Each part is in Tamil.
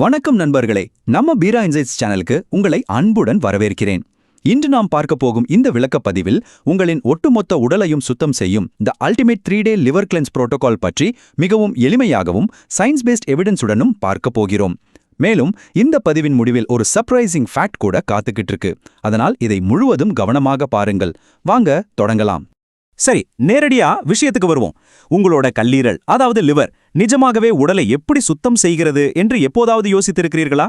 வணக்கம் நண்பர்களே, நம்ம பீரா இன்சைட்ஸ் சேனலுக்கு உங்களை அன்புடன் வரவேற்கிறேன். இன்று நாம் பார்க்க போகும் இந்த விளக்கப்பதிவில் உங்களின் ஒட்டுமொத்த உடலையும் சுத்தம் செய்யும் the ultimate 3-day liver cleanse protocol பற்றி மிகவும் எளிமையாகவும் சயின்ஸ் பேஸ்ட் எவிடன்ஸுடனும் பார்க்க போகிறோம். மேலும் இந்த பதிவின் முடிவில் ஒரு சர்ப்ரைசிங் ஃபேக்ட் கூட காத்துக்கிட்டு இருக்கு. அதனால் இதை முழுவதும் கவனமாக பாருங்கள். வாங்க தொடங்கலாம். சரி, நேரடியா விஷயத்துக்கு வருவோம். உங்களோட கல்லீரல், அதாவது லிவர், நிஜமாகவே உடலை எப்படி சுத்தம் செய்கிறது என்று எப்போதாவது யோசித்திருக்கிறீர்களா?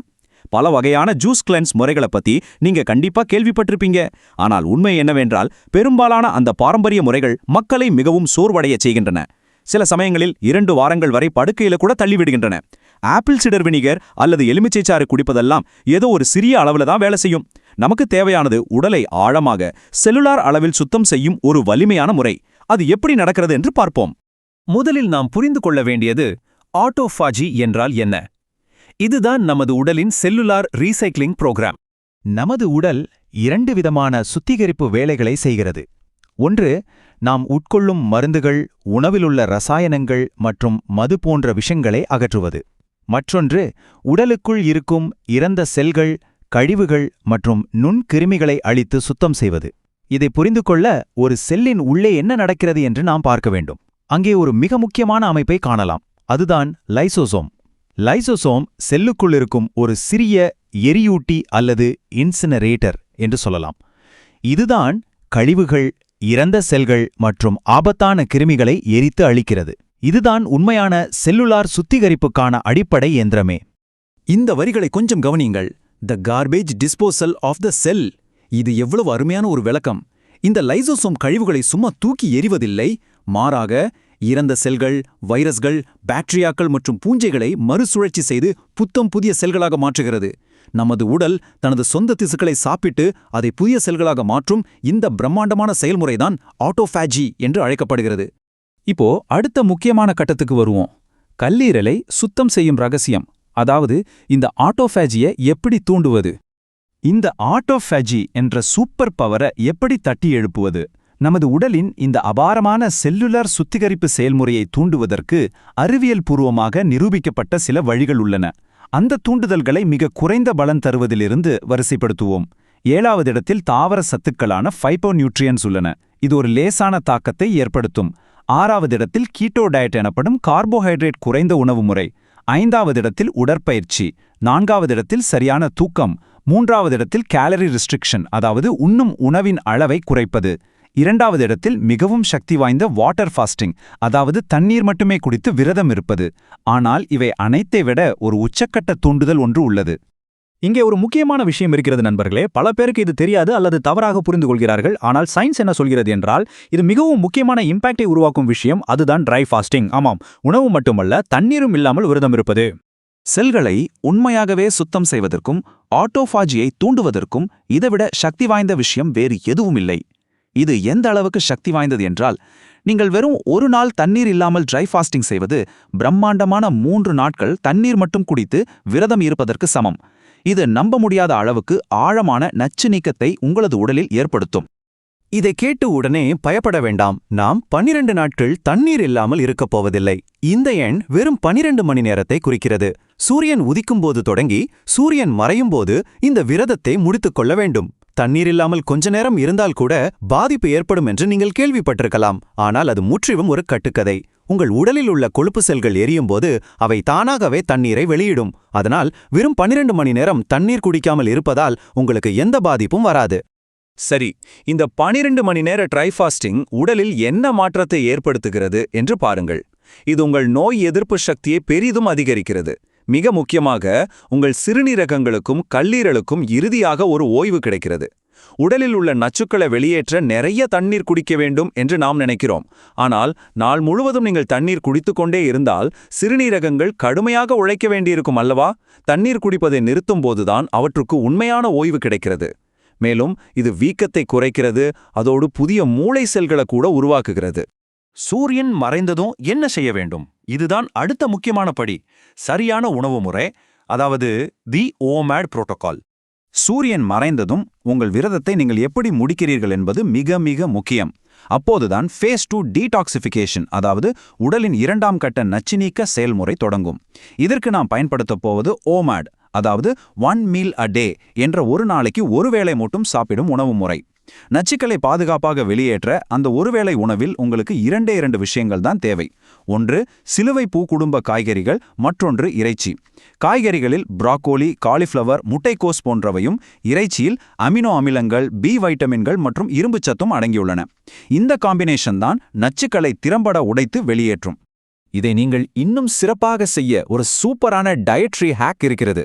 பல வகையான ஜூஸ் கிளென்ஸ் முறைகளை பத்தி நீங்க கண்டிப்பா கேள்விப்பட்டிருப்பீங்க. ஆனால் உண்மை என்னவென்றால், பெரும்பாலான அந்த பாரம்பரிய முறைகள் மக்களை மிகவும் சோர்வடைய செய்கின்றன. சில சமயங்களில் 2 வாரங்கள் வரை படுக்கையில கூட தள்ளிவிடுகின்றன. ஆப்பிள் சிடர் வினிகர் அல்லது எலுமிச்சைச்சாறு குடிப்பதெல்லாம் ஏதோ ஒரு சிறிய அளவுல தான் வேலை செய்யும். நமக்கு தேவையானது உடலை ஆழமாக செல்லுலார் அளவில் சுத்தம் செய்யும் ஒரு வலிமையான முறை. அது எப்படி நடக்கிறது என்று பார்ப்போம். முதலில் நாம் புரிந்து கொள்ள வேண்டியது ஆட்டோஃபாஜி என்றால் என்ன. இதுதான் நமது உடலின் செல்லுலார் ரீசைக்ளிங் புரோகிராம். நமது உடல் 2 விதமான சுத்திகரிப்பு வேலைகளை செய்கிறது. ஒன்று, நாம் உட்கொள்ளும் மருந்துகள், உணவிலுள்ள ரசாயனங்கள் மற்றும் மது போன்ற விஷயங்களை அகற்றுவது. மற்றொன்று, உடலுக்குள் இருக்கும் இறந்த செல்கள், கழிவுகள் மற்றும் நுண்கிருமிகளை அழித்து சுத்தம் செய்வது. இதை புரிந்து கொள்ள ஒரு செல்லின் உள்ளே என்ன நடக்கிறது என்று நாம் பார்க்க வேண்டும். அங்கே ஒரு மிக முக்கியமான அமைப்பை காணலாம். அதுதான் லைசோசோம். லைசோசோம் செல்லுக்குள் இருக்கும் ஒரு சிறிய எரியூட்டி அல்லது இன்சினரேட்டர் என்று சொல்லலாம். இதுதான் கழிவுகள், இறந்த செல்கள் மற்றும் ஆபத்தான கிருமிகளை எரித்து அழிக்கிறது. இதுதான் உண்மையான செல்லுலார் சுத்திகரிப்புக்கான அடிப்படை இயந்திரமே. இந்த வரிகளை கொஞ்சம் கவனியுங்கள். The garbage disposal of the cell. இது எவ்வளவு அருமையான ஒரு விளக்கம். இந்த லைசோசோம் கழிவுகளை சும்மா தூக்கி எறிவதில்லை. மாறாக இறந்த செல்கள், வைரஸ்கள், பாக்டீரியாக்கள் மற்றும் பூஞ்சைகளை மறுசுழற்சி செய்து புத்தம் புதிய செல்களாக மாற்றுகிறது. நமது உடல் தனது சொந்த திசுக்களை சாப்பிட்டு அதை புதிய செல்களாக மாற்றும் இந்த பிரம்மாண்டமான செயல்முறைதான் ஆட்டோஃபாஜி என்று அழைக்கப்படுகிறது. இப்போ அடுத்த முக்கியமான கட்டத்துக்கு வருவோம். கல்லீரலை சுத்தம் செய்யும் ரகசியம், அதாவது இந்த ஆட்டோஃபாஜியை எப்படி தூண்டுவது. இந்த ஆட்டோஃபாஜி என்ற சூப்பர் பவரை எப்படி தட்டி எழுப்புவது? நமது உடலின் இந்த அபாரமான செல்லுலார் சுத்திகரிப்பு செயல்முறையை தூண்டுவதற்கு அறிவியல் பூர்வமாக நிரூபிக்கப்பட்ட சில வழிகள் உள்ளன. அந்த தூண்டுதல்களை மிக குறைந்த பலன் தருவதிலிருந்து வரிசைப்படுத்துவோம். 7வது இடத்தில் தாவர சத்துக்களான ஃபைட்டோநியூட்ரியன்ஸ் உள்ளன. இது ஒரு லேசான தாக்கத்தை ஏற்படுத்தும். 6வது இடத்தில் கீட்டோ டயட் எனப்படும் கார்போஹைட்ரேட் குறைந்த உணவு முறை. 5வது இடத்தில் உடற்பயிற்சி. 4வது இடத்தில் சரியான தூக்கம். 3வது இடத்தில் கேலரி ரெஸ்ட்ரிக்ஷன், அதாவது உண்ணும் உணவின் அளவை குறைப்பது. 2வது இடத்தில் மிகவும் சக்தி வாய்ந்த வாட்டர் ஃபாஸ்டிங், அதாவது தண்ணீர் மட்டுமே குடித்து விரதம் இருப்பது. ஆனால் இவை அனைத்தை விட ஒரு உச்சக்கட்ட தூண்டுதல் ஒன்று உள்ளது. இங்கே ஒரு முக்கியமான விஷயம் இருக்கிறது நண்பர்களே. பல பேருக்கு இது தெரியாது அல்லது தவறாக புரிந்து கொள்கிறார்கள். ஆனால் சயின்ஸ் என்ன சொல்கிறது என்றால், இது மிகவும் முக்கியமான இம்பாக்டை உருவாக்கும் விஷயம். அதுதான் ட்ரை ஃபாஸ்டிங். ஆமாம், உணவு மட்டுமல்ல, தண்ணீரும் இல்லாமல் விரதம் இருப்பது. செல்களை உண்மையாகவே சுத்தம் செய்வதற்கும் ஆட்டோஃபாஜியை தூண்டுவதற்கும் இதைவிட சக்தி வாய்ந்த விஷயம் வேறு எதுவும் இல்லை. இது எந்த அளவுக்கு சக்தி வாய்ந்தது என்றால், நீங்கள் வெறும் 1 நாள் தண்ணீர் இல்லாமல் ட்ரை ஃபாஸ்டிங் செய்வது பிரம்மாண்டமான 3 நாட்கள் தண்ணீர் மட்டும் குடித்து விரதம் இருப்பதற்கு சமம். இது நம்ப முடியாத அளவுக்கு ஆழமான நச்சு நீக்கத்தை உங்களது உடலில் ஏற்படுத்தும். இதை கேட்டு உடனே பயப்பட வேண்டாம். நாம் 12 நாட்கள் தண்ணீர் இல்லாமல் இருக்கப் போவதில்லை. இந்த எண் வெறும் 12 மணி நேரத்தை குறிக்கிறது. சூரியன் உதிக்கும்போது தொடங்கி சூரியன் மறையும்போது இந்த விரதத்தை முடித்துக் கொள்ள வேண்டும். தண்ணீர் இல்லாமல் கொஞ்ச நேரம் இருந்தால் கூட பாதிப்பு ஏற்படும் என்று நீங்கள் கேள்விப்பட்டிருக்கலாம். ஆனால் அது முற்றிலும் ஒரு கட்டுக்கதை. உங்கள் உடலில் உள்ள கொழுப்பு செல்கள் எரியும்போது அவை தானாகவே தண்ணீரை வெளியிடும். அதனால் வெறும் 12 மணி நேரம் தண்ணீர் குடிக்காமல் இருப்பதால் உங்களுக்கு எந்த பாதிப்பும் வராது. சரி, இந்த 12 மணி நேர ட்ரை ஃபாஸ்டிங் உடலில் என்ன மாற்றத்தை ஏற்படுத்துகிறது என்று பாருங்கள். இது உங்கள் நோய் எதிர்ப்பு சக்தியை பெரிதும் அதிகரிக்கிறது. மிக முக்கியமாக உங்கள் சிறுநீரகங்களுக்கும் கல்லீரலுக்கும் இறுதியாக ஒரு ஓய்வு கிடைக்கிறது. உடலில் உள்ள நச்சுக்களை வெளியேற்ற நிறைய தண்ணீர் குடிக்க வேண்டும் என்று நாம் நினைக்கிறோம். ஆனால் நாள் முழுவதும் நீங்கள் தண்ணீர் குடித்துக்கொண்டே இருந்தால் சிறுநீரகங்கள் கடுமையாக உழைக்க வேண்டியிருக்கும் அல்லவா? தண்ணீர் குடிப்பதை நிறுத்தும் போதுதான் அவற்றுக்கு உண்மையான ஓய்வு கிடைக்கிறது. மேலும் இது வீக்கத்தை குறைக்கிறது, அதோடு புதிய மூளை செல்களை கூட உருவாக்குகிறது. சூரியன் மறைந்ததும் என்ன செய்ய வேண்டும்? இதுதான் அடுத்த முக்கியமான படி. சரியான உணவு முறை, அதாவது தி ஓமேட் புரோட்டோகால். சூரியன் மறைந்ததும் உங்கள் விரதத்தை நீங்கள் எப்படி முடிக்கிறீர்கள் என்பது மிக மிக முக்கியம். அப்போதுதான் ஃபேஸ் 2 டீடாக்சிஃபிகேஷன், அதாவது உடலின் 2ஆம் கட்ட நச்சு நீக்க செயல்முறை தொடங்கும். இதற்கு நாம் பயன்படுத்தப் போவது OMAD, அதாவது 1 meal a day என்ற ஒரு நாளைக்கு ஒரு வேளை மட்டும் சாப்பிடும் உணவு முறை. நச்சுக்களை பாதுகாப்பாக வெளியேற்ற அந்த ஒருவேளை உணவில் உங்களுக்கு 2 விஷயங்கள் தான் தேவை. ஒன்று சிலுவை பூ குடும்ப காய்கறிகள், மற்றொன்று இறைச்சி. காய்கறிகளில் ப்ராக்கோலி, காலிஃப்ளவர், முட்டைக்கோஸ் போன்றவையும், இறைச்சியில் அமினோ அமிலங்கள், பி வைட்டமின்கள் மற்றும் இரும்புச்சத்தும் அடங்கியுள்ளன. இந்த காம்பினேஷன் தான் நச்சுக்களை திறம்பட உடைத்து வெளியேற்றும். இதை நீங்கள் இன்னும் சிறப்பாக செய்ய ஒரு சூப்பரான டயட்ரி ஹேக் இருக்கிறது.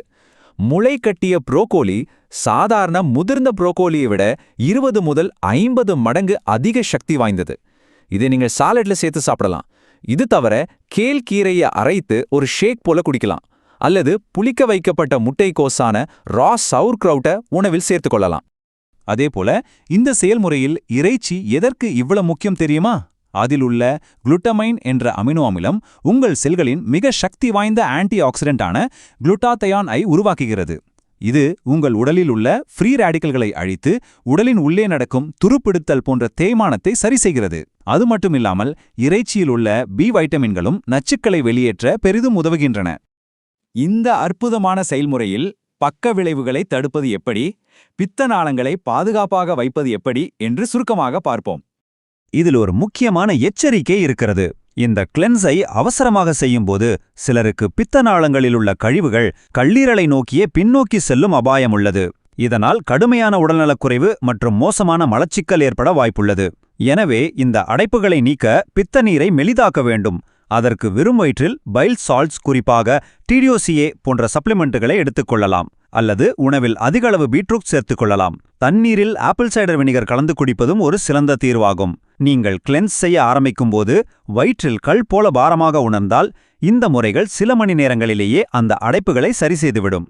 முளை கட்டிய புரோக்கோலி சாதாரண முதிர்ந்த புரோக்கோலியை விட 20 முதல் 50 மடங்கு அதிக சக்தி வாய்ந்தது. இதை நீங்கள் சாலட்ல சேர்த்து சாப்பிடலாம். இது தவிர கேல் கீரையை அரைத்து ஒரு ஷேக் போல குடிக்கலாம். அல்லது புளிக்க வைக்கப்பட்ட முட்டைக்கோஸான ரா சவுர்க்ரவுட்டை உணவில் சேர்த்துக்கொள்ளலாம். அதேபோல இந்த செயல்முறையில் இறைச்சி எதற்கு இவ்வளவு முக்கியம் தெரியுமா? அதில் உள்ள குளுட்டமைன் என்ற அமினோ அமிலம் உங்கள் செல்களின் மிக சக்தி வாய்ந்த ஆன்டி ஆக்சிடென்டான குளுட்டாதயான் ஐ உருவாக்குகிறது. இது உங்கள் உடலில் உள்ள ஃப்ரீ ரேடிக்கல்களை அழித்து உடலின் உள்ளே நடக்கும் துருப்பிடித்தல் போன்ற தேய்மானத்தை சரி செய்கிறது. அது மட்டுமில்லாமல் இறைச்சியில் உள்ள பி வைட்டமின்களும் நச்சுக்களை வெளியேற்ற பெரிதும் உதவுகின்றன. இந்த அற்புதமான செயல்முறையில் பக்க விளைவுகளை தடுப்பது எப்படி, பித்த நாளங்களை பாதுகாப்பாக வைப்பது எப்படி என்று சுருக்கமாக பார்ப்போம். இதில் ஒரு முக்கியமான எச்சரிக்கை இருக்கிறது. இந்த கிளென்ஸை அவசரமாக செய்யும்போது சிலருக்கு பித்த நாளங்களில் உள்ள கழிவுகள் கல்லீரலை நோக்கியே பின்னோக்கி செல்லும் அபாயம் உள்ளது. இதனால் கடுமையான உடல்நலக்குறைவு மற்றும் மோசமான மலச்சிக்கல் ஏற்பட வாய்ப்புள்ளது. எனவே இந்த அடைப்புகளை நீக்க பித்த நீரை மெலிதாக்க வேண்டும். அதற்கு வெறும் வயிற்றில் பைல் சால்ட்ஸ், குறிப்பாக TDOCA போன்ற சப்ளிமெண்ட்டுகளை எடுத்துக்கொள்ளலாம். அல்லது உணவில் அதிகளவு பீட்ரூட் சேர்த்துக்கொள்ளலாம். தண்ணீரில் ஆப்பிள் சைடர் வினிகர் கலந்து குடிப்பதும் ஒரு சிறந்த தீர்வாகும். நீங்கள் கிளென்ஸ் செய்ய ஆரம்பிக்கும்போது வயிற்றில் கல் போல பாரமாக உணர்ந்தால் இந்த முறைகள் சில மணி நேரங்களிலேயே அந்த அடைப்புகளை சரி செய்துவிடும்.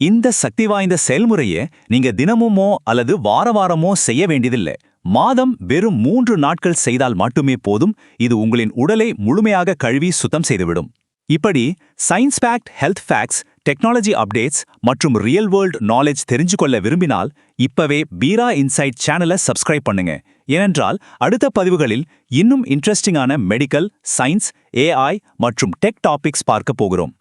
இந்த சக்தி வாய்ந்த செயல்முறையை நீங்க தினமுமோ அல்லது வாரமோ செய்ய வேண்டியதில்லை. மாதம் வெறும் 3 நாட்கள் செய்தால் மட்டுமே போதும். இது உங்களின் உடலை முழுமையாக கழுவி சுத்தம் செய்துவிடும். இப்படி science fact, health facts, technology updates மற்றும் ரியல் வேர்ல்ட் நாலேஜ் தெரிஞ்சுக்கொள்ள விரும்பினால் இப்பவே பீரா இன்சைட் சேனலை சப்ஸ்கிரைப் பண்ணுங்க. ஏனென்றால் அடுத்த பதிவுகளில் இன்னும் இன்ட்ரெஸ்டிங்கான மெடிக்கல், சயின்ஸ், AI மற்றும் டெக் டாபிக்ஸ் பார்க்க போகிறோம்.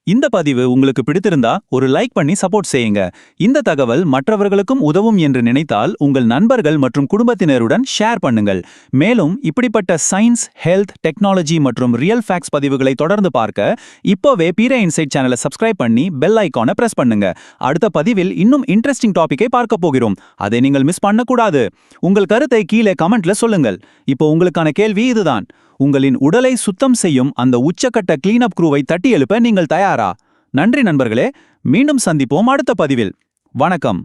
இந்த பதிவு உங்களுக்கு பிடித்திருந்தா ஒரு லைக் பண்ணி சப்போர்ட் செய்யுங்க. இந்த தகவல் மற்றவர்களுக்கும் உதவும் என்று நினைத்தால் உங்கள் நண்பர்கள் மற்றும் குடும்பத்தினருடன் ஷேர் பண்ணுங்கள். மேலும் இப்படிப்பட்ட சயின்ஸ், ஹெல்த், டெக்னாலஜி மற்றும் ரியல் ஃபேக்ட்ஸ் பதிவுகளை தொடர்ந்து பார்க்க இப்போவே பீரா இன்சைட் சேனலை சப்ஸ்கிரைப் பண்ணி பெல் ஐகானை பிரஸ் பண்ணுங்க. அடுத்த பதிவில் இன்னும் இன்ட்ரெஸ்டிங் டாபிக்கை பார்க்க போகிறோம். அதை நீங்கள் மிஸ் பண்ணக்கூடாது. உங்கள் கருத்தை கீழே கமெண்ட்ல சொல்லுங்கள். இப்போ உங்களுக்கான கேள்வி இதுதான். உங்களின் உடலை சுத்தம் செய்யும் அந்த உச்சக்கட்ட கிளீனப் க்ரூவை தட்டி எழுப்ப நீங்கள் தயாரா? நன்றி நண்பர்களே. மீண்டும் சந்திப்போம் அடுத்த பதிவில். வணக்கம்.